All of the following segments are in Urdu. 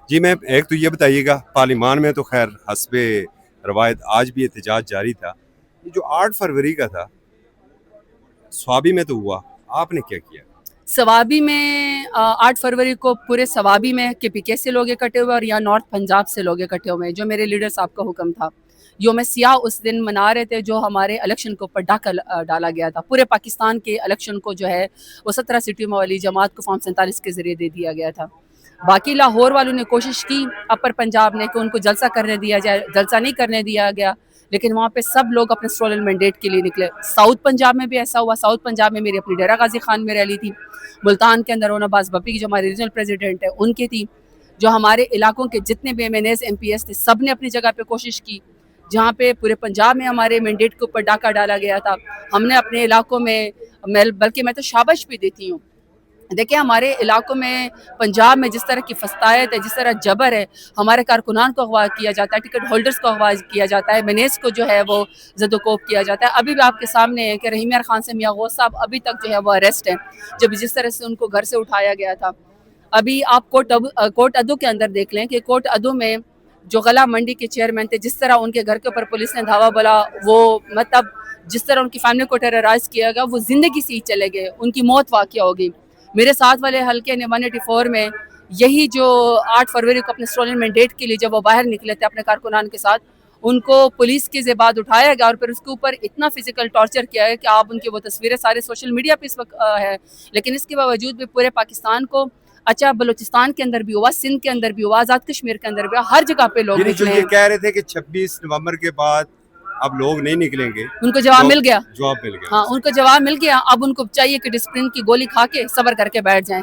جی میں ایک تو یہ بتائیے گا، پارلیمان میں تو خیر حسب روایت آج بھی احتجاج جاری تھا. یہ جو 8 فروری کا تھا سوابی میں تو ہوا، آپ نے کیا کیا؟ سوابی میں 8 فروری کو پورے سوابی میں کے پی کے سے لوگ اکٹھے ہوئے اور یا نارتھ پنجاب سے لوگ اکٹھے ہوئے جو میرے لیڈر صاحب کا حکم تھا. یوم سیاہ اس دن منا رہے تھے جو ہمارے الیکشن کے اوپر ڈاکہ ڈالا گیا تھا. پورے پاکستان کے الیکشن کو جو ہے وہ 17 سٹیوں والی جماعت کو فارم 47 کے ذریعے دے دیا گیا تھا. باقی لاہور والوں نے کوشش کی اپر پنجاب نے کہ ان کو جلسہ کرنے دیا جائے، جلسہ نہیں کرنے دیا گیا، لیکن وہاں پہ سب لوگ اپنے اسٹرول مینڈیٹ کے لیے نکلے. ساؤتھ پنجاب میں بھی ایسا ہوا. ساؤتھ پنجاب میں میری اپنی ڈیرہ غازی خان میں ریلی تھی. ملتان کے اندر رونا باز بپی جو ہمارے ریجنل پریزیڈنٹ ہے ان کی تھی. جو ہمارے علاقوں کے جتنے بھی MNAs MPs تھے سب نے اپنی جگہ پہ کوشش کی. جہاں پہ پورے پنجاب میں ہمارے مینڈیٹ کے اوپر ڈاکہ ڈالا گیا تھا ہم نے اپنے علاقوں میں بلکہ میں تو شاباش بھی دیتی ہوں. دیکھیں ہمارے علاقوں میں پنجاب میں جس طرح کی فسطائیت ہے، جس طرح جبر ہے، ہمارے کارکنان کو اغوا کیا جاتا ہے، ٹکٹ ہولڈرز کو اغوا کیا جاتا ہے، MNAs کو جو ہے وہ زد و کوب کیا جاتا ہے. ابھی بھی آپ کے سامنے ہے کہ رحیم یار خان سے میاں غوث صاحب ابھی تک جو ہے وہ اریسٹ ہیں جب جس طرح سے ان کو گھر سے اٹھایا گیا تھا. ابھی آپ کوٹ ادو کے اندر دیکھ لیں کہ کوٹ ادو میں جو غلہ منڈی کے چیئرمین تھے جس طرح ان کے گھر کے اوپر پولیس نے دھاوا بولا، وہ مطلب جس طرح ان کی فیملی کو ٹیررائز کیا گیا وہ زندگی سے ہی چلے گئے، ان کی موت واقع ہو گئی. میرے ساتھ والے حلقے نے 184 میں یہی جو 8 فروری کو اپنے اسٹولن مینڈیٹ کے لیے جب وہ باہر نکلے تھے اپنے کارکنان کے ساتھ، ان کو پولیس کے بعد اٹھایا گیا اور پھر اس کے اوپر اتنا فزیکل ٹارچر کیا ہے کہ آپ ان کی وہ تصویریں سارے سوشل میڈیا پہ اس وقت ہے. لیکن اس کے باوجود بھی پورے پاکستان کو، اچھا بلوچستان کے اندر بھی ہوا، سندھ کے اندر بھی ہوا، آزاد کشمیر کے اندر بھی ہوا، ہر جگہ پہ لوگ یعنی جو نکلے یہ ہیں. کہہ رہے تھے کہ 26 نومبر کے بعد اب لوگ نہیں نکلیں گے، ان کو جواب مل گیا. جواب مل گیا. ہاں ان کو جواب مل گیا. اب ان کو چاہیے کہ ڈسپلن کی گولی کھا کے صبر کر کے بیٹھ جائیں،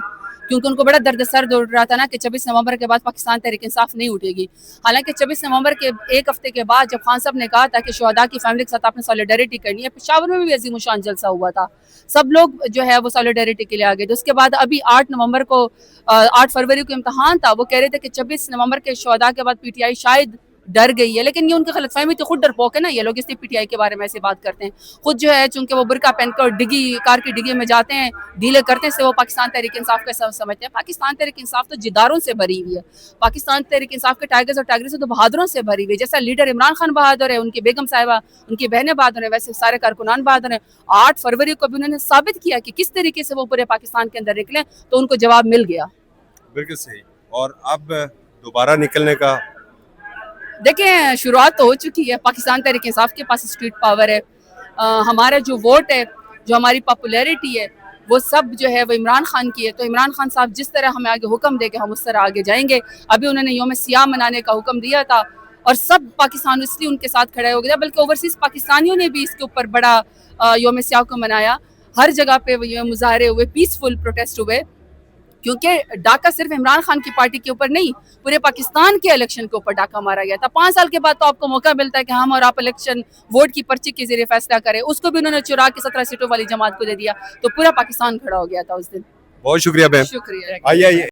کیونکہ ان کو بڑا درد سر اٹھ رہا تھا نا کہ 26 نومبر کے بعد پاکستان تحریک انصاف نہیں اٹھے گی. حالانکہ 26 نومبر کے ایک ہفتے کے بعد جب خان صاحب نے کہا تھا کہ شہداء کی فیملی کے ساتھ آپ نے سالیڈیرٹی کرنی ہے، پشاور میں بھی عظیم الشان جلسہ ہوا تھا، سب لوگ جو ہے وہ سالیڈیرٹی کے لیے آگے تھے. اس کے بعد ابھی 8 فروری کو امتحان تھا، وہ کہہ رہے تھے کہ 26 نومبر کے شہداء کے بعد PTI شاید ڈر گئی ہے، لیکن یہ ان کی غلط فہمی تو خود ڈرپوک ہے نا. یہ لوگ اس لیے PTI کے بارے میں ایسے بات کرتے ہیں. خود جو ہے چونکہ وہ برقع پہن کر کار کی ڈگی میں جاتے ہیں، ڈیلے کرتے ہیں، سے وہ پاکستان تحریک انصاف کا سمجھتے ہیں. پاکستان تحریک انصاف تو جداروں سے بھری ہوئی ہے. پاکستان تحریک انصاف کے ٹائگرز اور ٹائگرز تو بہادروں سے بھری ہوئی ہے. جیسا لیڈر عمران خان بہادر ہے، ان کی بیگم صاحبہ، ان کی بہنیں بہادر ہیں، ویسے سارے کارکنان بہادر ہیں. 8 فروری کو بھی انہوں نے ثابت کیا کہ کس طریقے سے وہ پورے پاکستان کے اندر نکلیں، تو ان کو جواب مل گیا. بالکل صحیح. اور اب دوبارہ نکلنے کا دیکھیں شروعات تو ہو چکی ہے. پاکستان تحریک انصاف کے پاس اسٹریٹ پاور ہے. ہمارا جو ووٹ ہے، جو ہماری پاپولیرٹی ہے، وہ سب جو ہے وہ عمران خان کی ہے. تو عمران خان صاحب جس طرح ہمیں آگے حکم دے کے ہم اس طرح آگے جائیں گے. ابھی انہوں نے یوم سیاہ منانے کا حکم دیا تھا اور سب پاکستان اس لیے ان کے ساتھ کھڑے ہو گیا، بلکہ اوورسیز پاکستانیوں نے بھی اس کے اوپر بڑا یوم سیاہ کو منایا. ہر جگہ پہ وہ مظاہرے ہوئے، پیسفل پروٹیسٹ ہوئے، کیونکہ ڈاکہ صرف عمران خان کی پارٹی کے اوپر نہیں، پورے پاکستان کے الیکشن کے اوپر ڈاکہ مارا گیا تھا. 5 سال کے بعد تو آپ کو موقع ملتا ہے کہ ہم اور آپ الیکشن ووٹ کی پرچی کے ذریعے فیصلہ کریں. اس کو بھی انہوں نے چرا کے 17 سیٹوں والی جماعت کو دے دیا. تو پورا پاکستان کھڑا ہو گیا تھا اس دن. بہت شکریہ بہن. شکریہ. آئیے